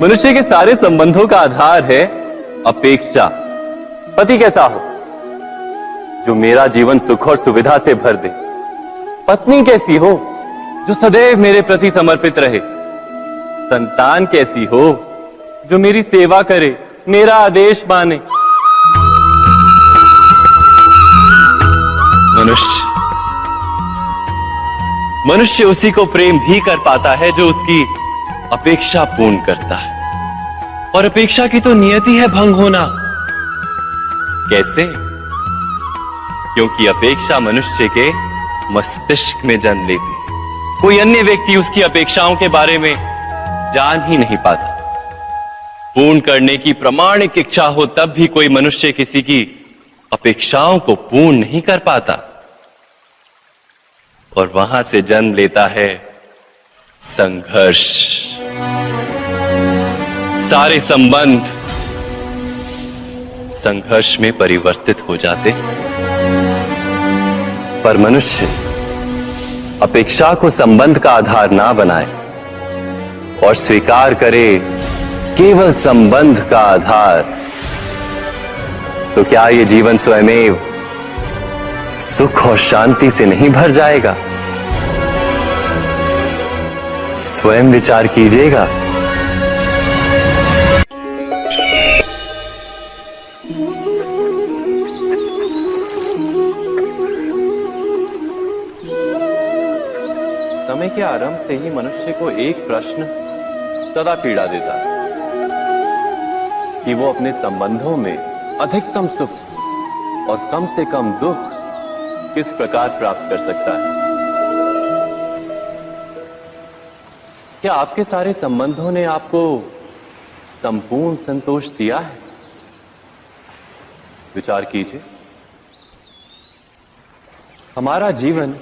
मनुष्य के सारे संबंधों का आधार है अपेक्षा। पति कैसा हो जो मेरा जीवन सुख और सुविधा से भर दे। पत्नी कैसी हो जो सदैव मेरे प्रति समर्पित रहे। संतान कैसी हो जो मेरी सेवा करे, मेरा आदेश माने। मनुष्य उसी को प्रेम भी कर पाता है जो उसकी अपेक्षा पूर्ण करता है। और अपेक्षा की तो नियति है भंग होना। कैसे? क्योंकि अपेक्षा मनुष्य के मस्तिष्क में जन्म लेती है। कोई अन्य व्यक्ति उसकी अपेक्षाओं के बारे में जान ही नहीं पाता। पूर्ण करने की प्रामाणिक इच्छा हो तब भी कोई मनुष्य किसी की अपेक्षाओं को पूर्ण नहीं कर पाता। और वहां से जन्म लेता है संघर्ष। सारे संबंध संघर्ष में परिवर्तित हो जाते। पर मनुष्य अपेक्षा को संबंध का आधार ना बनाए और स्वीकार करे केवल संबंध का आधार, तो क्या ये जीवन स्वयमेव सुख और शांति से नहीं भर जाएगा? स्वयं विचार कीजिएगा। समय के आरंभ से ही मनुष्य को एक प्रश्न सदा पीड़ा देता है कि वो अपने संबंधों में अधिकतम सुख और कम से कम दुख किस प्रकार प्राप्त कर सकता है। क्या आपके सारे संबंधों ने आपको संपूर्ण संतोष दिया है? विचार कीजिए। हमारा जीवन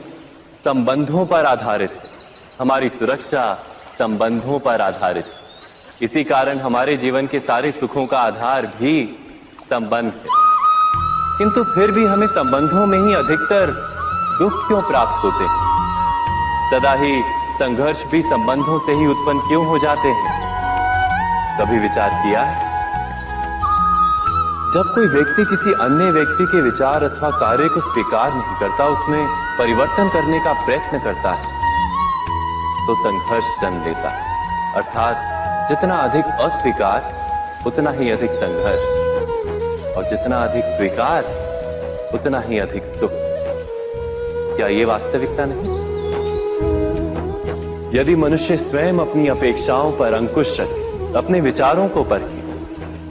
संबंधों पर आधारित है। हमारी सुरक्षा संबंधों पर आधारित है। इसी कारण हमारे जीवन के सारे सुखों का आधार भी संबंध है। किंतु फिर भी हमें संबंधों में ही अधिकतर दुख क्यों प्राप्त होते हैं? सदा ही संघर्ष भी संबंधों से ही उत्पन्न क्यों हो जाते हैं? कभी विचार किया है? जब कोई व्यक्ति किसी अन्य व्यक्ति के विचार अथवा कार्य को स्वीकार नहीं करता, उसमें परिवर्तन करने का प्रयत्न करता है, तो संघर्ष जन्म लेता है। अर्थात जितना अधिक अस्वीकार उतना ही अधिक संघर्ष, और जितना अधिक स्वीकार उतना ही अधिक सुख। क्या ये वास्तविकता नहीं? यदि मनुष्य स्वयं अपनी अपेक्षाओं पर अंकुश रखे, अपने विचारों को परखे,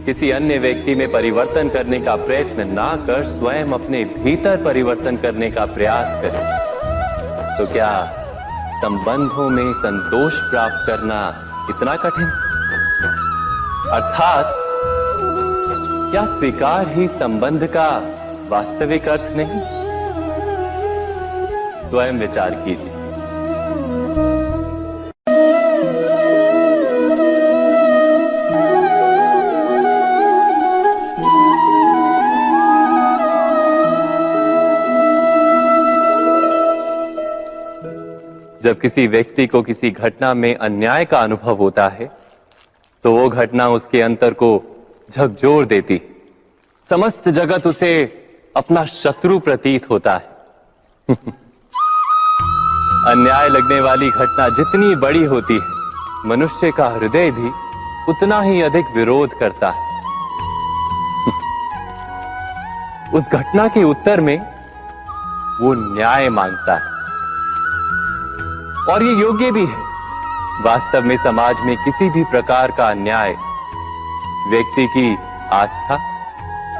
किसी अन्य व्यक्ति में परिवर्तन करने का प्रयत्न ना कर स्वयं अपने भीतर परिवर्तन करने का प्रयास करे, तो क्या संबंधों में संतोष प्राप्त करना इतना कठिन? अर्थात क्या स्वीकार ही संबंध का वास्तविक अर्थ नहीं? स्वयं विचार कीजिए। जब किसी व्यक्ति को किसी घटना में अन्याय का अनुभव होता है, तो वो घटना उसके अंतर को झकझोर देती। समस्त जगत उसे अपना शत्रु प्रतीत होता है। अन्याय लगने वाली घटना जितनी बड़ी होती है, मनुष्य का हृदय भी उतना ही अधिक विरोध करता है। उस घटना के उत्तर में वो न्याय मांगता है, और ये योग्य भी है। वास्तव में समाज में किसी भी प्रकार का अन्याय व्यक्ति की आस्था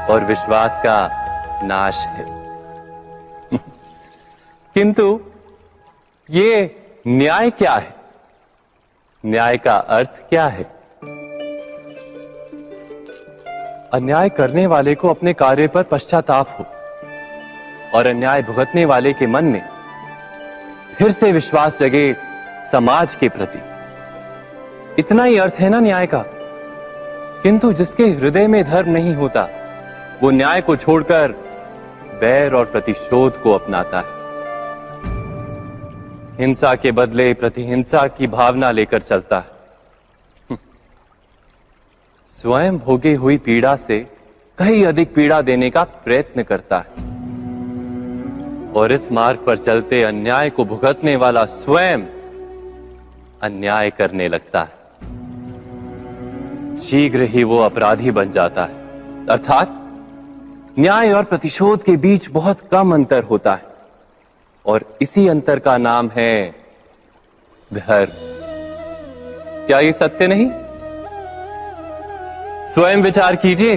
और विश्वास का नाश है। किंतु ये न्याय क्या है? न्याय का अर्थ क्या है? अन्याय करने वाले को अपने कार्य पर पश्चाताप हो और अन्याय भुगतने वाले के मन में फिर से विश्वास जगे समाज के प्रति। इतना ही अर्थ है ना न्याय का। किंतु जिसके हृदय में धर्म नहीं होता, वो न्याय को छोड़कर बैर और प्रतिशोध को अपनाता है। हिंसा के बदले प्रतिहिंसा की भावना लेकर चलता है। स्वयं भोगी हुई पीड़ा से कहीं अधिक पीड़ा देने का प्रयत्न करता है और इस मार्ग पर चलते अन्याय को भुगतने वाला स्वयं अन्याय करने लगता है। शीघ्र ही वो अपराधी बन जाता है, अर्थात न्याय और प्रतिशोध के बीच बहुत कम अंतर होता है और इसी अंतर का नाम है धर्म। क्या ये सत्य नहीं? स्वयं विचार कीजिए।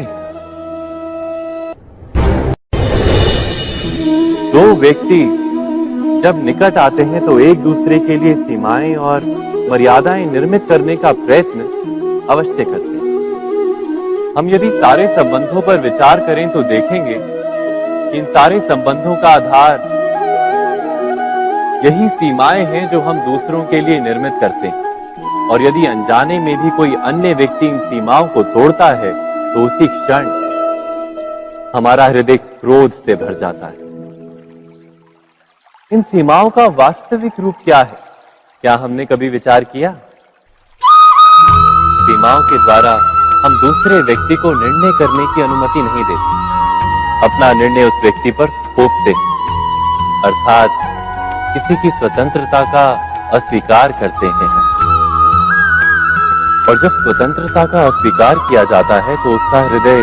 दो व्यक्ति जब निकट आते हैं तो एक दूसरे के लिए सीमाएं और मर्यादाएं निर्मित करने का प्रयत्न अवश्य करते हैं। हम यदि सारे संबंधों पर विचार करें तो देखेंगे कि इन सारे संबंधों का आधार यही सीमाएं हैं जो हम दूसरों के लिए निर्मित करते हैं। और यदि अनजाने में भी कोई अन्य व्यक्ति इन सीमाओं को तोड़ता है तो उसी क्षण हमारा हृदय क्रोध से भर जाता है। इन सीमाओं का वास्तविक रूप क्या है? क्या हमने कभी विचार किया? सीमाओं के द्वारा हम दूसरे व्यक्ति को निर्णय करने की अनुमति नहीं देते, अपना निर्णय उस व्यक्ति पर थोपते, अर्थात किसी की स्वतंत्रता का अस्वीकार करते हैं। और जब स्वतंत्रता का अस्वीकार किया जाता है तो उसका हृदय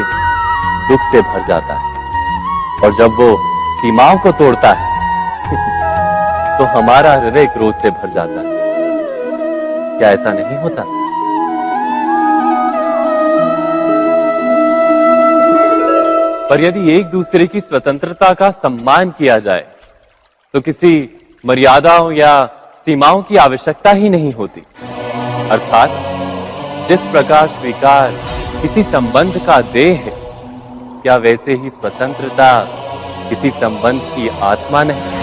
दुख से भर जाता है और जब वो सीमाओं को तोड़ता है तो हमारा हृदय क्रोध से भर जाता है। क्या ऐसा नहीं होता? पर यदि एक दूसरे की स्वतंत्रता का सम्मान किया जाए तो किसी मर्यादाओं या सीमाओं की आवश्यकता ही नहीं होती। अर्थात जिस प्रकार स्वीकार किसी संबंध का देह है, क्या वैसे ही स्वतंत्रता किसी संबंध की आत्मा नहीं?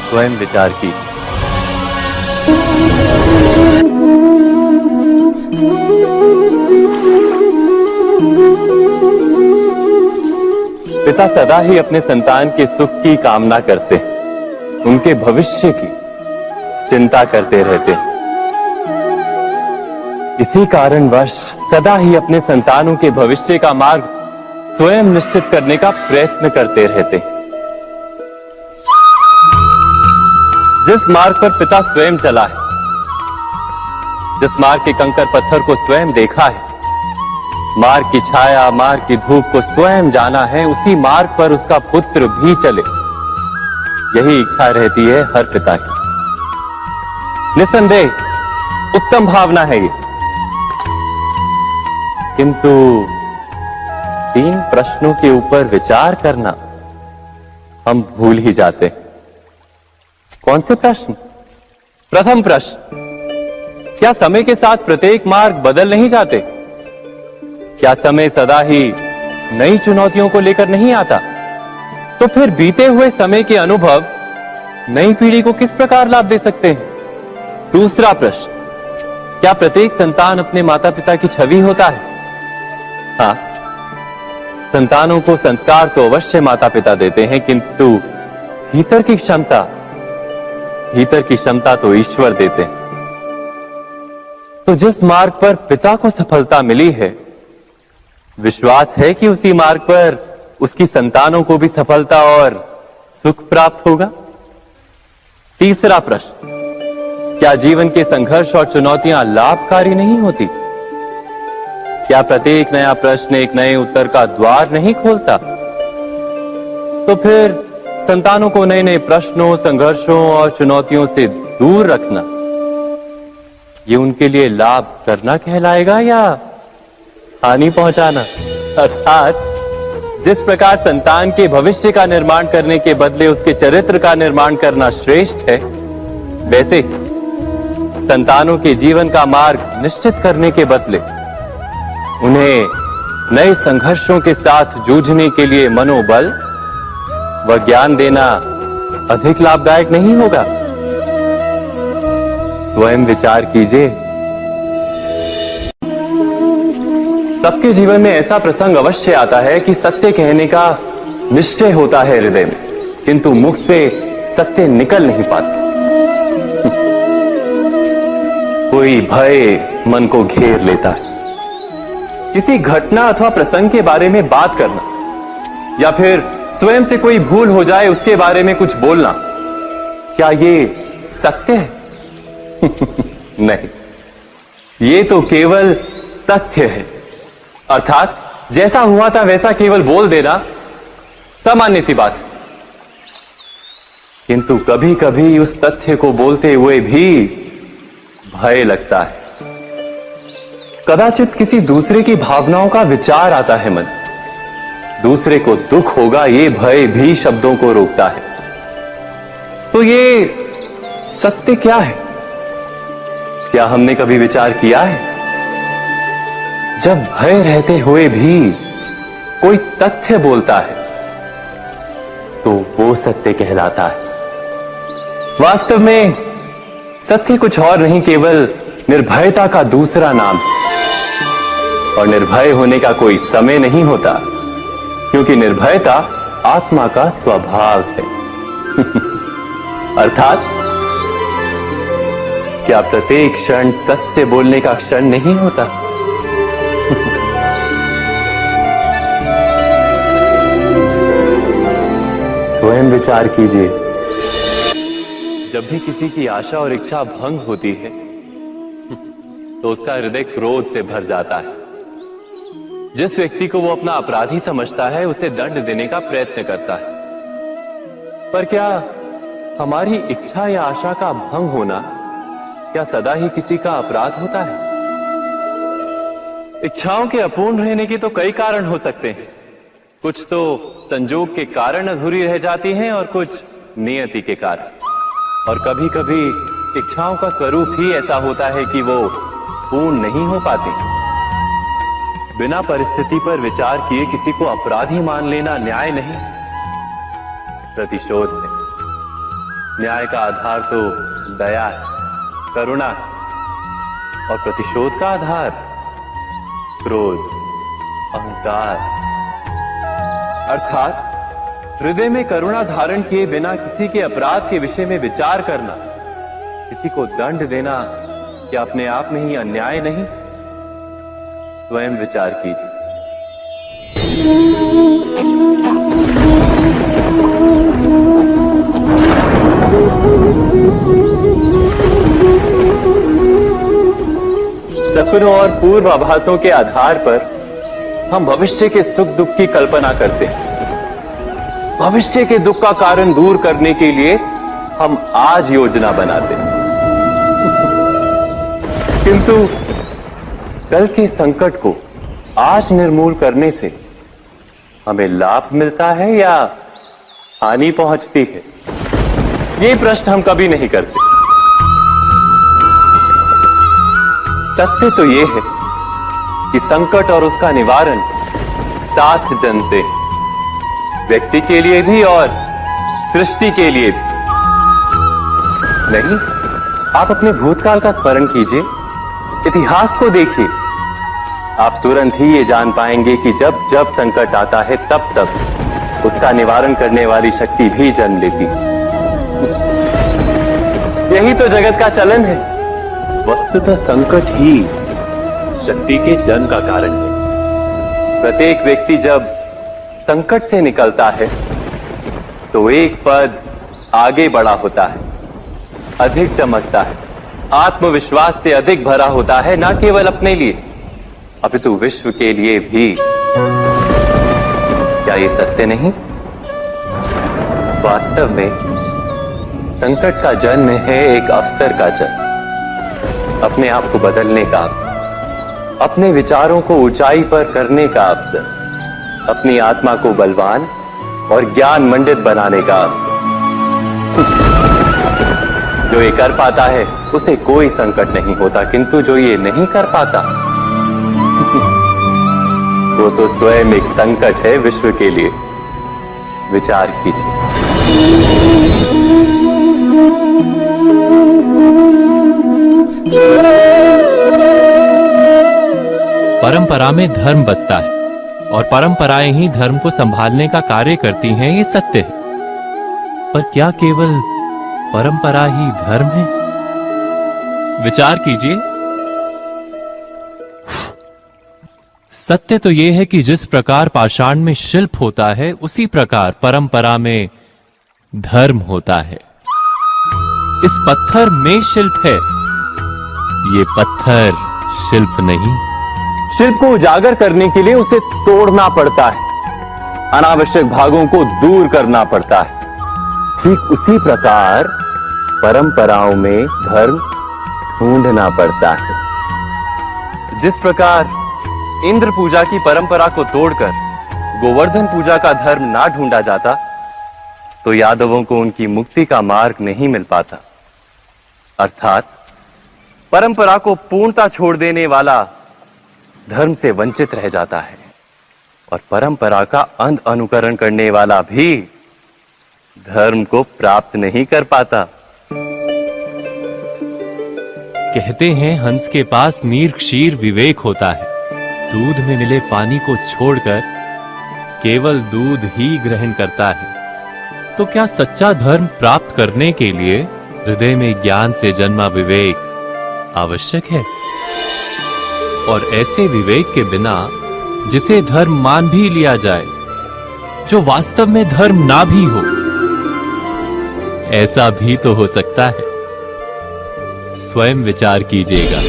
स्वयं विचार कीजिए। पिता सदा ही अपने संतान के सुख की कामना करते हैं, उनके भविष्य की चिंता करते रहते हैं। इसी कारणवश सदा ही अपने संतानों के भविष्य का मार्ग स्वयं निश्चित करने का प्रयत्न करते रहते हैं। जिस मार्ग पर पिता स्वयं चला है, जिस मार्ग के कंकर पत्थर को स्वयं देखा है, मार्ग की छाया, मार्ग की धूप को स्वयं जाना है, उसी मार्ग पर उसका पुत्र भी चले, यही इच्छा रहती है हर पिता की। निसंदेह उत्तम भावना है ये, किंतु 3 प्रश्नों के ऊपर विचार करना हम भूल ही जाते हैं। कौन से प्रश्न? प्रथम प्रश्न, क्या समय के साथ प्रत्येक मार्ग बदल नहीं जाते? क्या समय सदा ही नई चुनौतियों को लेकर नहीं आता? तो फिर बीते हुए समय के अनुभव नई पीढ़ी को किस प्रकार लाभ दे सकते हैं? दूसरा प्रश्न, क्या प्रत्येक संतान अपने माता पिता की छवि होता है? हाँ, संतानों को संस्कार तो अवश्य माता पिता देते हैं, किंतु भीतर की क्षमता तो ईश्वर देते हैं। तो जिस मार्ग पर पिता को सफलता मिली है, विश्वास है कि उसी मार्ग पर उसकी संतानों को भी सफलता और सुख प्राप्त होगा। तीसरा प्रश्न, क्या जीवन के संघर्ष और चुनौतियां लाभकारी नहीं होती? क्या प्रत्येक नया प्रश्न एक नए उत्तर का द्वार नहीं खोलता? तो फिर संतानों को नए नए प्रश्नों, संघर्षों और चुनौतियों से दूर रखना, ये उनके लिए लाभ करना कहलाएगा या हानि पहुंचाना? अर्थात जिस प्रकार संतान के भविष्य का निर्माण करने के बदले उसके चरित्र का निर्माण करना श्रेष्ठ है, वैसे संतानों के जीवन का मार्ग निश्चित करने के बदले उन्हें नए संघर्षों के साथ जूझने के लिए मनोबल व ज्ञान देना अधिक लाभदायक नहीं होगा? स्वयं विचार कीजिए। सबके जीवन में ऐसा प्रसंग अवश्य आता है कि सत्य कहने का निश्चय होता है हृदय में, किंतु मुख से सत्य निकल नहीं पाता। कोई भय मन को घेर लेता है। किसी घटना अथवा प्रसंग के बारे में बात करना या फिर स्वयं से कोई भूल हो जाए उसके बारे में कुछ बोलना, क्या ये सत्य है? नहीं, ये तो केवल तथ्य है। अर्थात जैसा हुआ था वैसा केवल बोल देना सामान्य सी बात है। किंतु कभी कभी उस तथ्य को बोलते हुए भी भय लगता है। कदाचित किसी दूसरे की भावनाओं का विचार आता है मन, दूसरे को दुख होगा ये भय भी शब्दों को रोकता है। तो ये सत्य क्या है? क्या हमने कभी विचार किया है? जब भय रहते हुए भी कोई तथ्य बोलता है तो वो सत्य कहलाता है। वास्तव में सत्य कुछ और नहीं, केवल निर्भयता का दूसरा नाम है। और निर्भय होने का कोई समय नहीं होता, क्योंकि निर्भयता आत्मा का स्वभाव है। अर्थात क्या प्रत्येक क्षण सत्य बोलने का क्षण नहीं होता? स्वयं विचार कीजिए। जब भी किसी की आशा और इच्छा भंग होती है तो उसका हृदय क्रोध से भर जाता है। जिस व्यक्ति को वो अपना अपराधी समझता है उसे दंड देने का प्रयत्न करता है। पर क्या हमारी इच्छा या आशा का भंग होना क्या सदा ही किसी का अपराध होता है? इच्छाओं के अपूर्ण रहने के तो कई कारण हो सकते हैं। कुछ तो संजोग के कारण अधूरी रह जाती हैं और कुछ नियति के कारण। और कभी कभी इच्छाओं का स्वरूप ही ऐसा होता है कि वो पूर्ण नहीं हो पाती। बिना परिस्थिति पर विचार किए किसी को अपराधी मान लेना न्याय नहीं, प्रतिशोध है। न्याय का आधार तो दया है, करुणा है, और प्रतिशोध का आधार क्रोध, अहंकार। अर्थात हृदय में करुणा धारण किए बिना किसी के अपराध के विषय में विचार करना, किसी को दंड देना, क्या अपने आप में ही अन्याय नहीं? स्वयं विचार कीजिए। सपनों और पूर्वाभासों के आधार पर हम भविष्य के सुख दुख की कल्पना करते हैं। भविष्य के दुख का कारण दूर करने के लिए हम आज योजना बनाते हैं। किंतु कल के संकट को आज निर्मूल करने से हमें लाभ मिलता है या हानि पहुंचती है? ये प्रश्न हम कभी नहीं करते। सत्य तो ये है कि संकट और उसका निवारण साथ जन से, व्यक्ति के लिए भी और सृष्टि के लिए भी। नहीं, आप अपने भूतकाल का स्मरण कीजिए, इतिहास को देखिए। आप तुरंत ही ये जान पाएंगे कि जब जब संकट आता है तब तब उसका निवारण करने वाली शक्ति भी जन्म लेती है। यही तो जगत का चलन है। वस्तुतः संकट ही शक्ति के जन्म का कारण है। प्रत्येक व्यक्ति जब संकट से निकलता है तो एक पद आगे बढ़ा होता है, अधिक चमकता है, आत्मविश्वास से अधिक भरा होता है, न केवल अपने लिए अपितु विश्व के लिए भी। क्या ये सत्य नहीं? वास्तव में संकट का जन्म है एक अवसर का जन्म, अपने आप को बदलने का, अपने विचारों को ऊंचाई पर करने का अवसर, अपनी आत्मा को बलवान और ज्ञान मंडित बनाने का अवसर। जो ये कर पाता है उसे कोई संकट नहीं होता, किंतु जो ये नहीं कर पाता वो तो स्वयं एक संकट है विश्व के लिए। विचार कीजिए। परंपरा में धर्म बसता है और परंपराएं ही धर्म को संभालने का कार्य करती हैं, ये सत्य है। पर क्या केवल परंपरा ही धर्म है? विचार कीजिए। सत्य तो यह है कि जिस प्रकार पाषाण में शिल्प होता है, उसी प्रकार परंपरा में धर्म होता है। इस पत्थर में शिल्प है, ये पत्थर शिल्प नहीं। शिल्प को उजागर करने के लिए उसे तोड़ना पड़ता है, अनावश्यक भागों को दूर करना पड़ता है। ठीक उसी प्रकार परंपराओं में धर्म ढूंढना पड़ता है। जिस प्रकार इंद्र पूजा की परंपरा को तोड़कर गोवर्धन पूजा का धर्म ना ढूंढा जाता, तो यादवों को उनकी मुक्ति का मार्ग नहीं मिल पाता। अर्थात परंपरा को पूर्णता छोड़ देने वाला धर्म से वंचित रह जाता है, और परंपरा का अंध अनुकरण करने वाला भी धर्म को प्राप्त नहीं कर पाता। कहते हैं हंस के पास नीर क्षीर विवेक होता है। दूध में मिले पानी को छोड़कर केवल दूध ही ग्रहण करता है। तो क्या सच्चा धर्म प्राप्त करने के लिए हृदय में ज्ञान से जन्मा विवेक आवश्यक है? और ऐसे विवेक के बिना जिसे धर्म मान भी लिया जाए, जो वास्तव में धर्म ना भी हो, ऐसा भी तो हो सकता है। स्वयं विचार कीजिएगा।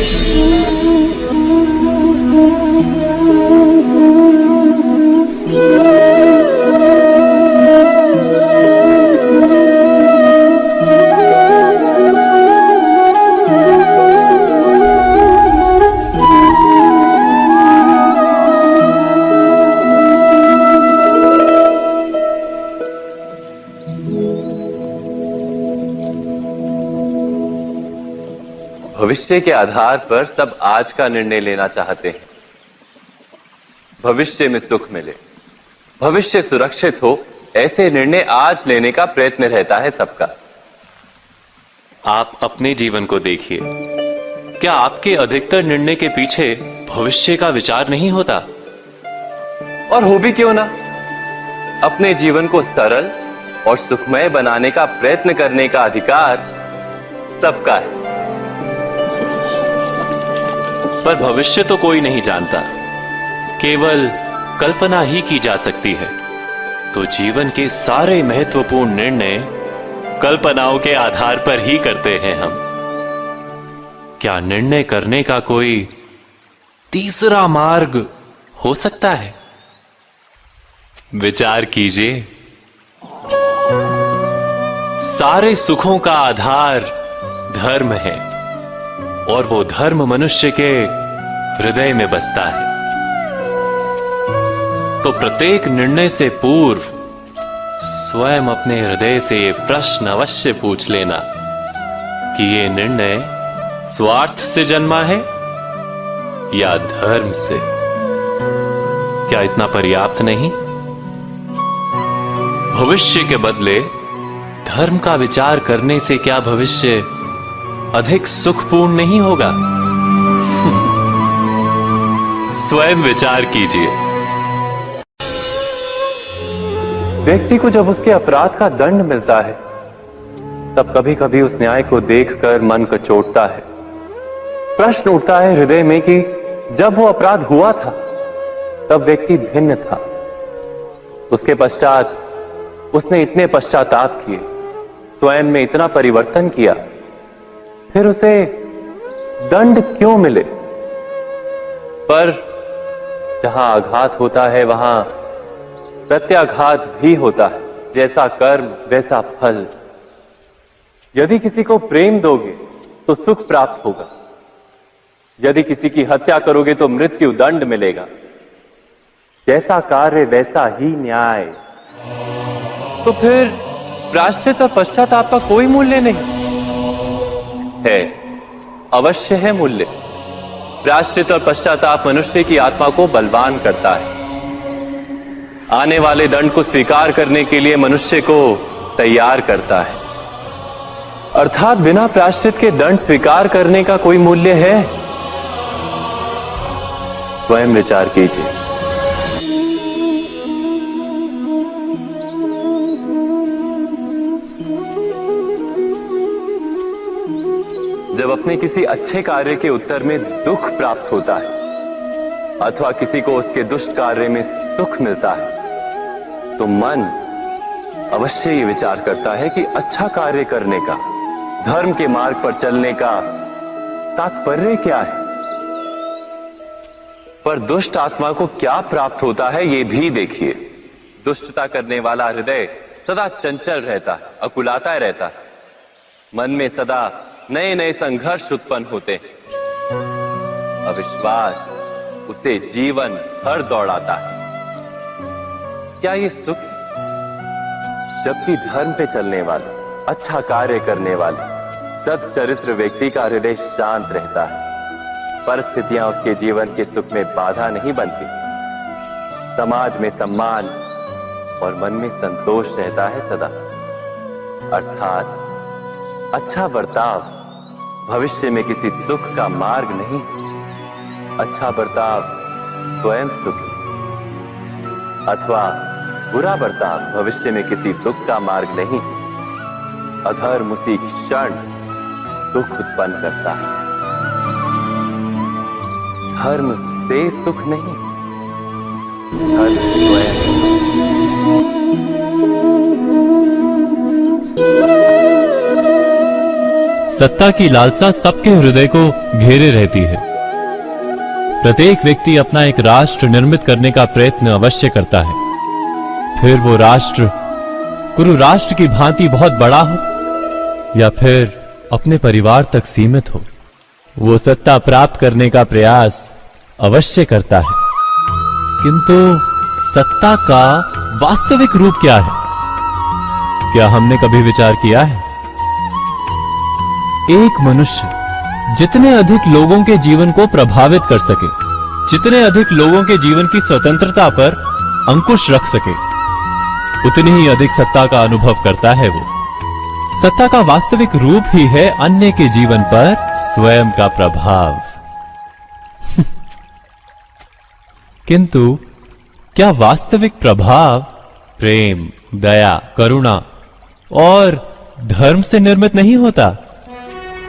भविष्य के आधार पर सब आज का निर्णय लेना चाहते हैं। भविष्य में सुख मिले, भविष्य सुरक्षित हो, ऐसे निर्णय आज लेने का प्रयत्न रहता है सबका। आप अपने जीवन को देखिए। क्या आपके अधिकतर निर्णय के पीछे भविष्य का विचार नहीं होता? और हो भी क्यों ना, अपने जीवन को सरल और सुखमय बनाने का प्रयत्न करने का अधिकार सबका है। पर भविष्य तो कोई नहीं जानता, केवल कल्पना ही की जा सकती है। तो जीवन के सारे महत्वपूर्ण निर्णय कल्पनाओं के आधार पर ही करते हैं हम। क्या निर्णय करने का कोई तीसरा मार्ग हो सकता है? विचार कीजिए। सारे सुखों का आधार धर्म है, और वो धर्म मनुष्य के हृदय में बसता है। तो प्रत्येक निर्णय से पूर्व स्वयं अपने हृदय से ये प्रश्न अवश्य पूछ लेना कि ये निर्णय स्वार्थ से जन्मा है या धर्म से। क्या इतना पर्याप्त नहीं? भविष्य के बदले धर्म का विचार करने से क्या भविष्य अधिक सुखपूर्ण नहीं होगा? स्वयं विचार कीजिए। व्यक्ति को जब उसके अपराध का दंड मिलता है, तब कभी कभी उस न्याय को देखकर मन कचोटता है। प्रश्न उठता है हृदय में कि जब वो अपराध हुआ था, तब व्यक्ति भिन्न था। उसके पश्चात उसने इतने पश्चाताप किए, स्वयं में इतना परिवर्तन किया, फिर उसे दंड क्यों मिले? पर जहां आघात होता है, वहां प्रत्याघात भी होता है। जैसा कर्म वैसा फल। यदि किसी को प्रेम दोगे तो सुख प्राप्त होगा, यदि किसी की हत्या करोगे तो मृत्यु दंड मिलेगा। जैसा कार्य वैसा ही न्याय। तो फिर प्रायश्चित और पश्चाताप का कोई मूल्य नहीं है? अवश्य है मूल्य। प्रायश्चित और पश्चाताप मनुष्य की आत्मा को बलवान करता है। आने वाले दंड को स्वीकार करने के लिए मनुष्य को तैयार करता है। अर्थात बिना प्रायश्चित के दंड स्वीकार करने का कोई मूल्य है? स्वयं विचार कीजिए। जब अपने किसी अच्छे कार्य के उत्तर में दुख प्राप्त होता है अथवा किसी को उसके दुष्ट कार्य में सुख मिलता है, तो मन अवश्य ये विचार करता है कि अच्छा कार्य करने का, धर्म के मार्ग पर चलने का तात्पर्य क्या है। पर दुष्ट आत्मा को क्या प्राप्त होता है ये भी देखिए। दुष्टता करने वाला हृदय सदा चंचल रहता है, अकुलाता रहता है। मन में सदा नए नए संघर्ष उत्पन्न होते हैं। अविश्वास उसे जीवन भर दौड़ाता है। क्या ये सुख है? जबकि धर्म पे चलने वाले, अच्छा कार्य करने वाले, सच्चरित्र व्यक्ति का हृदय शांत रहता है। परिस्थितियां उसके जीवन के सुख में बाधा नहीं बनती। समाज में सम्मान और मन में संतोष रहता है सदा। अर्थात अच्छा बर्ताव भविष्य में किसी सुख का मार्ग नहीं, अच्छा बर्ताव स्वयं सुख, अथवा बुरा बर्ताव भविष्य में किसी दुख का मार्ग नहीं। अधर्म उसी क्षण दुख उत्पन्न करता है। धर्म से सुख नहीं, धर्म स्वयं। सत्ता की लालसा सबके हृदय को घेरे रहती है। प्रत्येक व्यक्ति अपना एक राष्ट्र निर्मित करने का प्रयत्न अवश्य करता है। फिर वो राष्ट्र कुरु राष्ट्र की भांति बहुत बड़ा हो या फिर अपने परिवार तक सीमित हो, वो सत्ता प्राप्त करने का प्रयास अवश्य करता है। किंतु सत्ता का वास्तविक रूप क्या है? क्या हमने कभी विचार किया है? एक मनुष्य जितने अधिक लोगों के जीवन को प्रभावित कर सके, जितने अधिक लोगों के जीवन की स्वतंत्रता पर अंकुश रख सके, उतनी ही अधिक सत्ता का अनुभव करता है वो। सत्ता का वास्तविक रूप ही है अन्य के जीवन पर स्वयं का प्रभाव। किंतु क्या वास्तविक प्रभाव प्रेम, दया, करुणा और धर्म से निर्मित नहीं होता?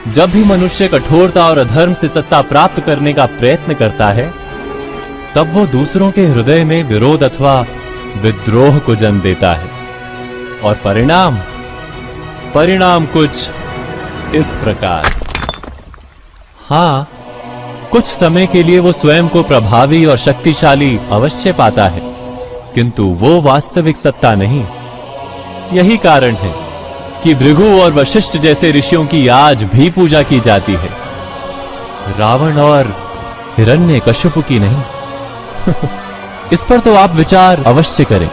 जब भी मनुष्य कठोरता और अधर्म से सत्ता प्राप्त करने का प्रयत्न करता है, तब वो दूसरों के हृदय में विरोध अथवा विद्रोह को जन्म देता है। और परिणाम कुछ इस प्रकार। हां, कुछ समय के लिए वो स्वयं को प्रभावी और शक्तिशाली अवश्य पाता है, किंतु वो वास्तविक सत्ता नहीं। यही कारण है कि भृगु और वशिष्ठ जैसे ऋषियों की आज भी पूजा की जाती है, रावण और हिरण्यकश्यप की नहीं। इस पर तो आप विचार अवश्य करें।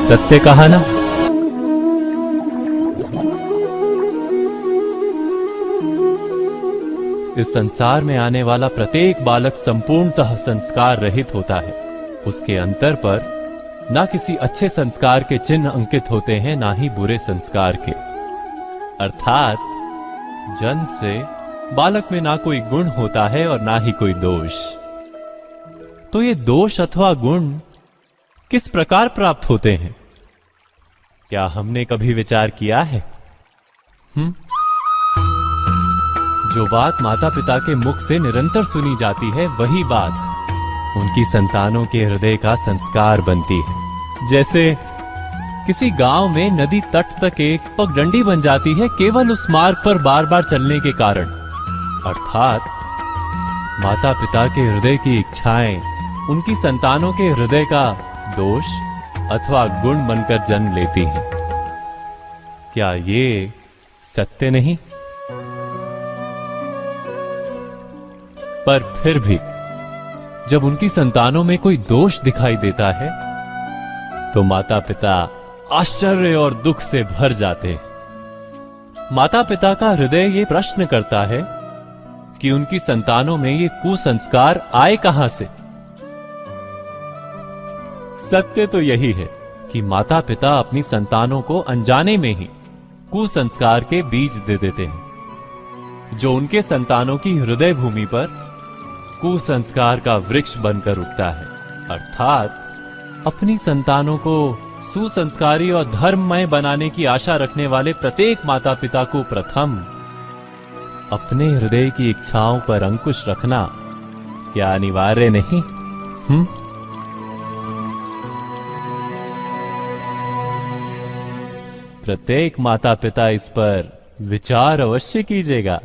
सत्य कहा ना? इस संसार में आने वाला प्रत्येक बालक संपूर्णतः संस्कार रहित होता है। उसके अंतर पर ना किसी अच्छे संस्कार के चिन्ह अंकित होते हैं, ना ही बुरे संस्कार के। अर्थात जन्म से बालक में ना कोई गुण होता है और ना ही कोई दोष। तो ये दोष अथवा गुण किस प्रकार प्राप्त होते हैं? क्या हमने कभी विचार किया है? जो बात माता पिता के मुख से निरंतर सुनी जाती है, वही बात उनकी संतानों के हृदय का संस्कार बनती है। जैसे किसी गांव में नदी तट तक एक पगडंडी बन जाती है केवल उस मार्ग पर बार बार चलने के कारण। अर्थात माता पिता के हृदय की इच्छाएं उनकी संतानों के हृदय का दोष अथवा गुण बनकर जन्म लेती हैं। क्या ये सत्य नहीं? पर फिर भी जब उनकी संतानों में कोई दोष दिखाई देता है, तो माता पिता आश्चर्य और दुख से भर जाते हैं। माता पिता का हृदय ये प्रश्न करता है कि उनकी संतानों में ये कुसंस्कार आए कहां से? सत्य तो यही है कि माता पिता अपनी संतानों को अनजाने में ही कुसंस्कार के बीज दे देते हैं, जो उनके संतानों की हृदय भूमि पर कुसंस्कार का वृक्ष बनकर उगता है। अर्थात अपनी संतानों को सुसंस्कारी और धर्ममय बनाने की आशा रखने वाले प्रत्येक माता पिता को प्रथम अपने हृदय की इच्छाओं पर अंकुश रखना क्या अनिवार्य नहीं? प्रत्येक माता पिता इस पर विचार अवश्य कीजिएगा।